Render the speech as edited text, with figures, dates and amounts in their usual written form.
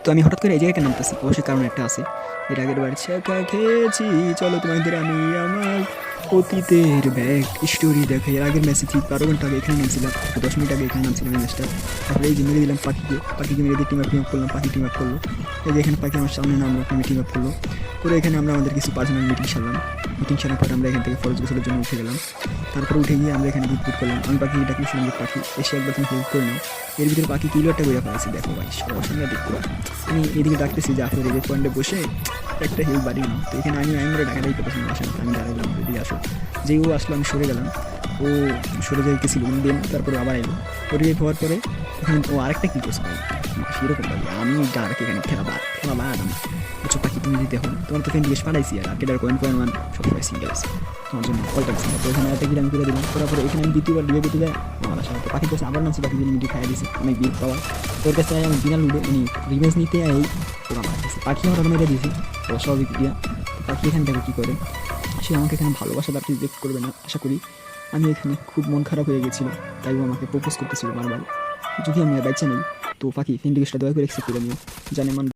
তো আমি হঠাৎ করে এই জায়গাটা নামতেছি, অবশ্যই কারণ একটা আছে। এর আগের বার ছ্যাঁকা খেয়েছি, চলো তোমাদের আমি আমার অতীতের ব্যাক স্টোরি দেখাই। এর আগের ম্যাচে ঠিক 12 ঘন্টা আগে এখানে নামছিলাম, 10 মিনিট আগে এখানে নামছিলাম এই ম্যাচটা। তারপরে এই যে মেরে দিলাম পাখিকে মেরে দিয়ে টিম আপ করলাম, পাখি টিম আপ করলো। এই যে এখানে পাখি আমার সামনে নামলো, আমি টিম আপ করলো। করে এখানে আমরা আমাদের কিছু পার্সোনাল মিটিং সারার পরে আমরা এখান থেকে ফরজ গোসলের জন্য উঠে গেলাম। তারপরে উঠে গিয়ে আমরা এখানে বুট করলাম। আমি পাখি ডাকি সঙ্গে পাখি এসে একবার তুমি হেল্প করে নাও। এর ভিতরে পাখি কিলোটা বইয়া পাইছি, দেখো ভাই অসাংঘাতিক পুরো। আমি এদিকে ডাকতেছি যে আসলে রেড পয়েন্টে বসে একটা হেল্প বাড়ি নাও। তো এখানে আমি ডাকা ডাকি করতেছি না, আসেন আমি দাঁড়াইলাম, এদিকে আসো। যেই ও আসলো আমি সরে গেলাম, ও সরে যাইতেছিল দেন তারপরে আবার এলো। ওর হওয়ার পরে এখানে ও আরেকটা কী করছে ভাই, সেরকম ভাই আমি ডাক এখানে খেলা বাদ আমি। আচ্ছা পাখি তুমি যদি দেখো তোমার তো ফ্রেন্ড জিজ্ঞেস পাঠাইছি, আর আর্কেডার কয়েন ওয়ান সবসময় সিঙ্গেল আছে তোমার জন্য কয়টা সিঙ্গেল। তো এখানে একটা আমি করে দিলাম, করার পরে এখানে আমি দ্বিতীয়বার ডিবে পেতে যায় আমার সাথে পাখির কাছে আবার নামছি, পাখি মিটি খাইয়ে দিয়েছি অনেক বিল পাওয়া। তোর কাছে আমি বিনা লুডে মানে রিভেন্স নিতে এই ওরা মারা দিয়েছে, পাখি আমার মেরে দিয়েছি স্বাভাবিক ক্রিয়া। পাখি এখান থেকে কী করে, সে আমাকে এখানে ভালোবাসা তার রিজেক্ট করবে না আশা করি। আমি এখানে খুব মন খারাপ হয়ে গেছিলো, তাই ও আমাকে প্রপোজ করতেছিল বারবার। যদি আমি আর বাচ্চা নেই তো পাখি ফ্রেন্ড রিকোয়েস্টটা দয়া করে অ্যাকসেপ্ট করে নিও, জানে মান